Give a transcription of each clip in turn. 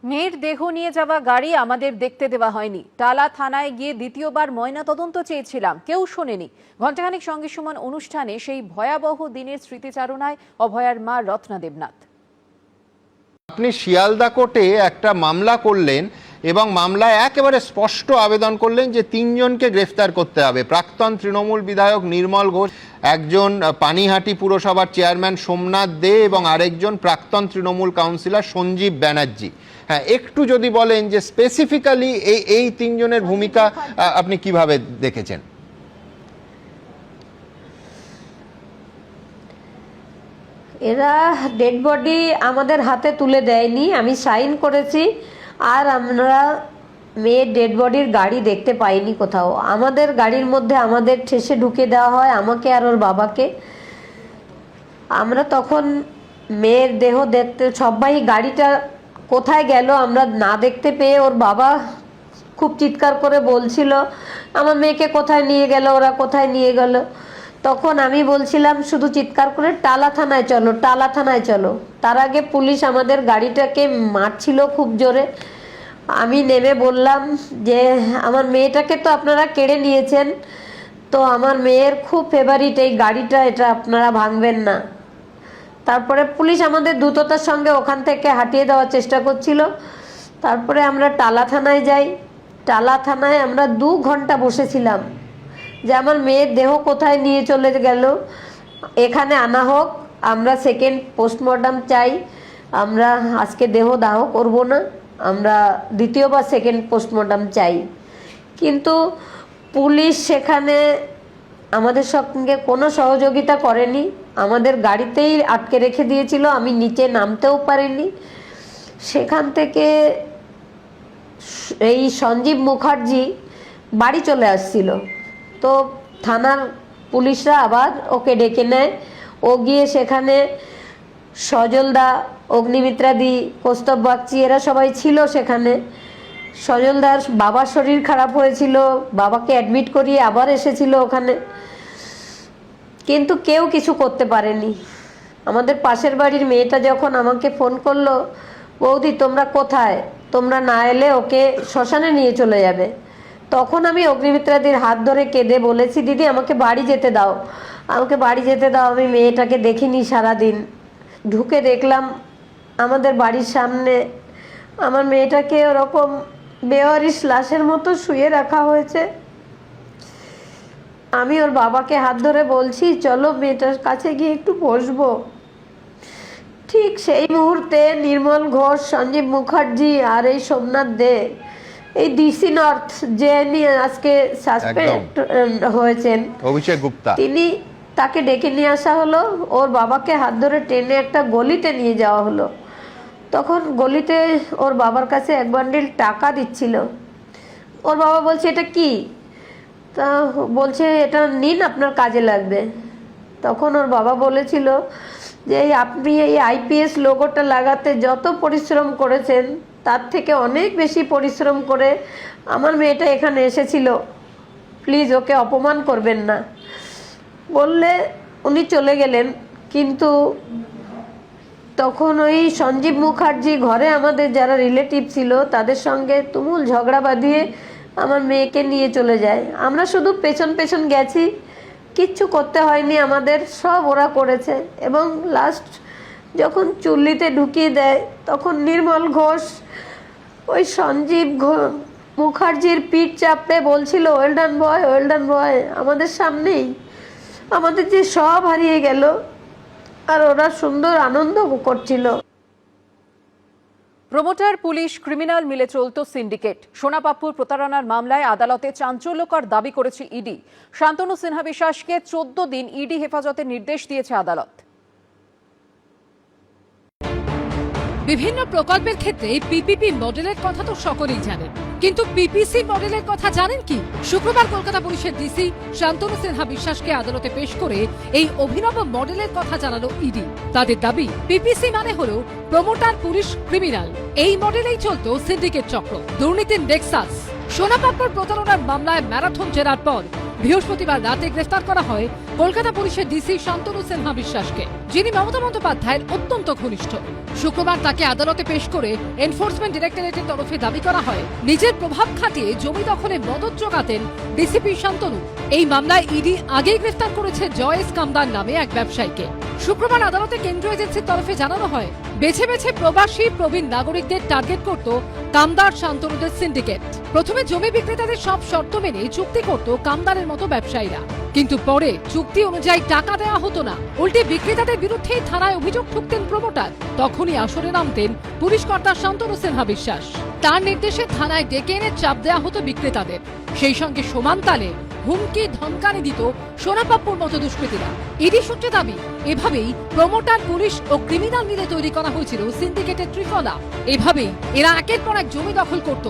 মেয়ের দেহ নিয়ে যাওয়া গাড়ি আমাদের দেখতে দেওয়া হয়নি। টালা থানায় গিয়ে দ্বিতীয়বার ময়না তদন্ত চেয়েছিলাম, কেউ শোনেনি। ঘণ্টাখানিক সঙ্গে সমান অনুষ্ঠানে সেই ভয়াবহ দিনের স্মৃতিচারণায় অভয়ার মা রত্না দেবনাথ। আপনি শিয়ালদা কোর্টে একটা মামলা করলেন এবং মামলায় একেবারে স্পষ্ট আবেদন করলেন যে 3 জনকে গ্রেফতার করতে হবে। প্রাক্তন তৃণমূল বিধায়ক নির্মল ঘোষ, একজন পানিহাটি পুরসভার চেয়ারম্যান সোমনাথ দে এবং আরেকজন প্রাক্তন তৃণমূল কাউন্সিলর সঞ্জীব ব্যানার্জি। হ্যাঁ, একটু যদি বলেন যে স্পেসিফিক্যালি এই 3 জনের ভূমিকা আপনি কিভাবে দেখেছেন? এরা ডেড বডি আমাদের হাতে তুলে দেয়নি, আমি সাইন করেছি। আর আমরা মেয়ের ডেড বডির গাড়ি দেখতে পাইনি কোথাও। আমাদের গাড়ির মধ্যে আমাদের ঠেসে ঢুকে দেওয়া হয়, আমাকে আর ওর বাবাকে। আমরা তখন মেয়ের দেহ দেখতে, সবাই গাড়িটা কোথায় গেল আমরা না দেখতে পেয়ে ওর বাবা খুব চিৎকার করে বলছিল আমার মেয়েকে কোথায় নিয়ে গেল, ওরা কোথায় নিয়ে গেল। তখন আমি বলছিলাম শুধু চিৎকার করে টালা থানায় চলো, টালা থানায় চলো। তার আগে পুলিশ আমাদের গাড়িটাকে মারছিল খুব জোরে। আমি নেমে বললাম যে আমার মেয়েটাকে তো আপনারা কেড়ে নিয়েছেন, তো আমার মেয়ের খুব ফেভারিট এই গাড়িটা, এটা আপনারা ভাঙবেন না। তারপরে পুলিশ আমাদের দ্রুততার সঙ্গে ওখান থেকে হাঁটিয়ে দেওয়ার চেষ্টা করছিল। তারপরে আমরা টালা থানায় যাই। টালা থানায় আমরা 2 ঘন্টা বসেছিলাম যে আমার মেয়ের দেহ কোথায় নিয়ে চলে গেল, এখানে আনা হোক। আমরা সেকেন্ড পোস্টমর্টম চাই, আমরা আজকে দেহ দাহ করব না, আমরা দ্বিতীয়বার সেকেন্ড পোস্টমর্টম চাই। কিন্তু পুলিশ সেখানে আমাদের সঙ্গে কোনো সহযোগিতা করেনি, আমাদের গাড়িতেই আটকে রেখে দিয়েছিল, আমি নিচে নামতেও পারিনি। সেখান থেকে এই সঞ্জীব মুখার্জি বাড়ি চলে আসছিল, তো থানার পুলিশরা আবার ওকে ডেকে নেয়। ও গিয়ে সেখানে সজলদা, অগ্নিমিত্রাদি, কৌস্তব বাগচি এরা সবাই ছিল সেখানে। সজলদার বাবার শরীর খারাপ হয়েছিল, বাবাকে অ্যাডমিট করিয়ে আবার এসেছিল ওখানে, কিন্তু কেউ কিছু করতে পারেনি। আমাদের পাশের বাড়ির মেয়েটা যখন আমাকে ফোন করলো, বৌদি তোমরা কোথায়, তোমরা না এলে ওকে শ্মশানে নিয়ে চলে যাবে। তখন আমি অগ্নিমিত্রাদির হাত ধরে কেঁদে বলেছি দিদি আমাকে বাড়ি যেতে দাও, আমাকে বাড়ি যেতে দাও। আমি মেয়েটাকে দেখিনি সারাদিন। ঢুকে দেখলাম আমাদের বাড়ির সামনে আমার মেয়েটাকে ওরকম বেওয়ারিশ লাশের মতো শুয়ে রাখা হয়েছে। আমি ওর বাবাকে হাত ধরে বলছি চলো মেয়েটার কাছে গিয়ে একটু বসবো। ঠিক সেই মুহূর্তে নির্মল ঘোষ, সঞ্জীব মুখার্জি আর এই সোমনাথ দে, এই ডিসি নর্থ যে নিয়ে আজকে সাসপেন্ড হয়েছেন অভিষেক গুপ্তা, তাকে ডেকে নিয়ে আসা হলো। ওর বাবাকে হাত ধরে টেনে একটা গলিতে নিয়ে যাওয়া হলো। তখন গলিতে ওর বাবার কাছে 1 বান্ডিল টাকা দিচ্ছিল। ওর বাবা বলছে এটা কি, তা বলছে এটা নিন আপনার কাজে লাগবে। তখন ওর বাবা বলেছিল যে আপনি এই আইপিএস লোগোটা লাগাতে যত পরিশ্রম করেছেন তার থেকে অনেক বেশি পরিশ্রম করে আমার মেয়েটা এখানে এসেছিল, প্লিজ ওকে অপমান করবেন না বললে উনি চলে গেলেন। কিন্তু তখন ওই সঞ্জীব মুখার্জি ঘরে আমাদের যারা রিলেটিভ ছিল তাদের সঙ্গে তুমুল ঝগড়া বাঁধিয়ে আমার মেয়েকে নিয়ে চলে যায়। আমরা শুধু পেছন পেছন গেছি, কিচ্ছু করতে হয়নি আমাদের, সব ওরা করেছে। এবং লাস্ট যখন চুল্লিতে ঢুকিয়ে দেয় তখন নির্মল ঘোষ ওই সঞ্জীব মুখার্জির পিঠ চাপড়ে বলছিল ওয়েল ডান বয়, ওয়েল ডান বয়, আমাদের সামনেই। আমাদের যে সব হারিয়ে গেল আর ওরা সুন্দর আনন্দ করছিল। প্রমোটার, পুলিশ, ক্রিমিনাল মিলে চলত সিন্ডিকেট। সোনা পাপ্পুর প্রতারণার মামলায় আদালতে চাঞ্চল্যকর দাবি করেছে ইডি। শান্তনু সিনহা বিশ্বাসকে 14 দিন ইডি হেফাজতের নির্দেশ দিয়েছে আদালত। বিভিন্ন প্রকল্পের ক্ষেত্রে পিপিপি মডেলের কথা তো সকলেই জানেন, কিন্তু পিপিসি মডেলের কথা জানেন কি? শুক্রবার কলকাতা পুলিশের ডিসি শান্তনু সিনহা বিশ্বাসকে আদালতে পেশ করে এই অভিনব মডেলের কথা জানালো ইডি। তাদের দাবি পিপিসি মানে হলো প্রমোটার, পুলিশ, ক্রিমিনাল। এই মডেলেই চলতো সিন্ডিকেট চক্র, দুর্নীতির নেক্সাস। সোনা পাপ্পুর প্রতারণার মামলায় ম্যারাথন জেরার পর বৃহস্পতিবার রাতে গ্রেফতার করা হয় কলকাতা পুলিশের ডিসি শান্তনু সিনহা বিশ্বাসকে, যিনি মমতা বন্দ্যোপাধ্যায়ের অত্যন্ত ঘনিষ্ঠ। শুক্রবার তাকে আদালতে পেশ করে এনফোর্সমেন্ট ডিরেক্টরেটের তরফে দাবি করা হয় নিজের প্রভাব খাটিয়ে জমি দখলে মদত জোগাতেন ডিসিপি শান্তনু। এই মামলায় ইডি আগেই গ্রেফতার করেছে জয়েস কামদার নামে এক ব্যবসায়ীকে। শুক্রবার আদালতে কেন্দ্রীয় এজেন্সির তরফে জানানো হয়, বেছে বেছে প্রবাসী প্রবীণ নাগরিকদের টার্গেট করত কামদার শান্তনুদের সিন্ডিকেট। প্রথমে জমি বিক্রেতাদের সব শর্ত মেনে চুক্তি করত কামদারের মতো ব্যবসায়ীরা, কিন্তু পরে চুক্তি অনুযায়ী টাকা দেওয়া হতো না। উল্টে বিক্রেতাদের বিরুদ্ধে থানায় অভিযোগ ঠুকতেন প্রমোটার। তখনই আসরে নামতেন পুলিশ কর্তা শান্তনু সিনহা বিশ্বাস। তার নির্দেশে থানায় ডেকে এনে চাপ দেওয়া হতো বিক্রেতাদের। সেই সঙ্গে সমান তালে হুমকি ধমকানি দিত সোনাপাপ্পুর মতো দুষ্কৃতীরা। ইডি সূত্রে দাবি, এভাবেই প্রমোটার, পুলিশ ও ক্রিমিনাল মিলে তৈরি করা হয়েছিল সিন্ডিকেটের ত্রিফলা। এভাবেই এরা একের পর এক জমি দখল করত।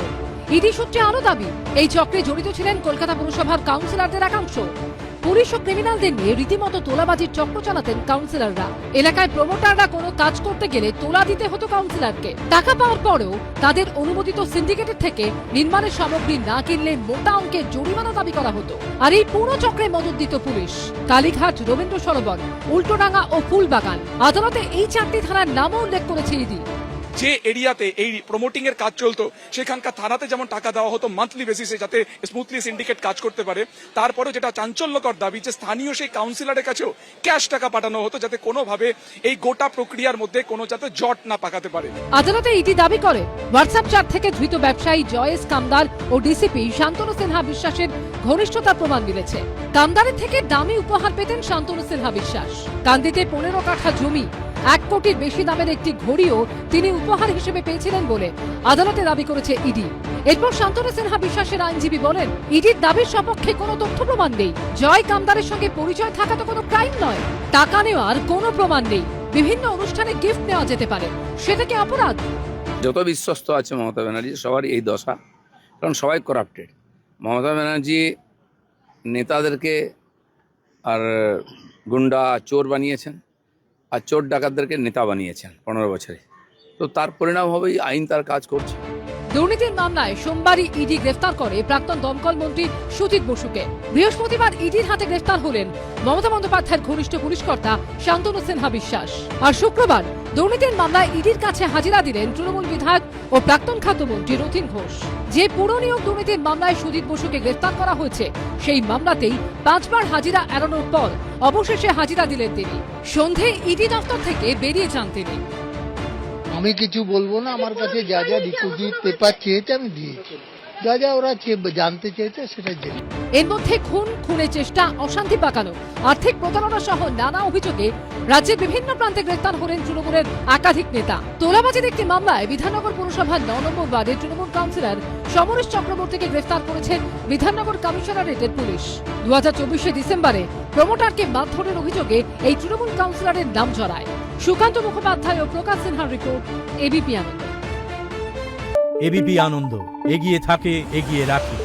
ইডি সূত্রে আরো দাবি, এই চক্রে জড়িত ছিলেন কলকাতা পুরসভার কাউন্সিলরদের একাংশ। পুলিশ ও ক্রিমিনালদের নিয়ে রীতিমতো তোলাবাজির চক্র চালাতেন কাউন্সিলররা। এলাকায় প্রমোটাররা কোনো কাজ করতে গেলে তোলা দিতে হতো কাউন্সিলরকে। টাকা পাওয়ার পরেও তাদের অনুমোদিত সিন্ডিকেটের থেকে নির্মাণের সামগ্রী না কিনলে মোটা অঙ্কের জরিমানা দাবি করা হতো। আর এই পুরো চক্রে মদত দিত পুলিশ। কালীঘাট, রবীন্দ্র সরোবর, উল্টোডাঙ্গা ও ফুলবাগান। আদালতে এই 4টি থানার নামও উল্লেখ করেছে ইডি। যে এরিয়াতে এই প্রমোটিং এর কাজ চলতো সেখানকার থানাতে যেমন টাকা দেওয়া হতো মান্থলি বেসিসে, যাতে স্মুথলি সিন্ডিকেট কাজ করতে পারে। তারপরেও যেটা চাঞ্চল্যকর দাবি, যে স্থানীয় সেই কাউন্সিলরের কাছেও ক্যাশ টাকা পাঠানো হতো, যাতে কোনোভাবে এই গোটা প্রক্রিয়ার মধ্যে কোনো যাতে জট না পাকাতে পারে। আদালতে ইডি দাবি করে, হোয়াটসঅ্যাপ চ্যাট থেকে ধৃত ব্যবসায়ী জয়েস কামদার ও ডিসিপি শান্তনু সিনহা বিশ্বাসের ঘনিষ্ঠতার প্রমাণ মিলেছে। কামদারের থেকে দামি উপহার পেতেন শান্তনু সিনহা বিশ্বাস। কান্দিতে 15 কাঠা জমি, 1 কোটির বেশি দামের একটি ঘড়িও তিনি উপহার হিসেবে পেয়েছিলেন বলে আদালতে দাবি করেছে ইডি। এরপর শান্তনু সিনহা বিশ্বাসের আইনজীবী বলেন, ইডির দাবির সপক্ষে কোনো তথ্য প্রমাণ নেই। জয় কামদারের সঙ্গে পরিচয় থাকা তো কোনো ক্রাইম নয়। টাকা নেওয়ার কোনো প্রমাণ নেই। বিভিন্ন অনুষ্ঠানে গিফট নেওয়া যেতে পারে, সেটা কি অপরাধ? যত বিশ্বস্ত আছে মমতা ব্যানার্জি, সবারই এই দশা, কারণ সবাই করাপ্টেড। মমতা ব্যানার্জি নেতাদেরকে আর গুন্ডা চোর বানিয়েছেন, আর চোর ডাকাতদেরকে নেতা বানিয়েছেন 15 বছরে। তো তার পরিণাম হবেই আইন তার কাজ করছে। দুর্নীতির মামলায় সোমবারই ইডি গ্রেফতার করে প্রাক্তন দমকল মন্ত্রী সুজিত বসুকে। বৃহস্পতিবার ইডির হাতে গ্রেফতার হলেন মমতা বন্দ্যোপাধ্যায়ের ঘনিষ্ঠ পুলিশ কর্তা শান্তনু সিনহা বিশ্বাস। আর শুক্রবার দুর্নীতির মামলায় ইডির কাছে হাজিরা দিলেন তৃণমূল বিধায়ক ও প্রাক্তন খাদ্যমন্ত্রী রথীন ঘোষ। যে পুর নিয়োগ দুর্নীতির মামলায় সুজিত বসুকে গ্রেফতার করা হয়েছে, সেই মামলাতেই 5 বার হাজিরা এড়ানোর পর অবশেষে হাজিরা দিলেন তিনি। সন্ধে ইডি দফতর থেকে বেরিয়ে যান তিনি। আমি কিছু বলবো না, আমার কাছে যা যা রিপোর্ট পেপার চেয়েছে আমি দিয়েছি, যা যা ওরা জানতে চেয়েছে সেটা জেনে। এর মধ্যে খুনের চেষ্টা, অশান্তি পাকানো, আর্থিক প্রতারণা সহ নানা অভিযোগে রাজ্যের বিভিন্ন প্রান্তে গ্রেফতার হলেন তৃণমূলের একাধিক নেতা। তোলাবাজির একটি মামলায় বিধাননগর পুরসভার 9 নম্বর ওয়ার্ডের তৃণমূল কাউন্সিলর সমরেশ চক্রবর্তীকে গ্রেফতার করেছেন বিধাননগর কমিশনারেটের পুলিশ। 2024 ডিসেম্বরে প্রমোটারকে মারধরের অভিযোগে এই তৃণমূল কাউন্সিলরের নাম জড়ায়। সুকান্ত মুখোপাধ্যায় ও প্রকাশ সিনহার রিপোর্ট, এবিপি আনন্দ। এবিপি আনন্দ, এগিয়ে থাকে, এগিয়ে রাখে।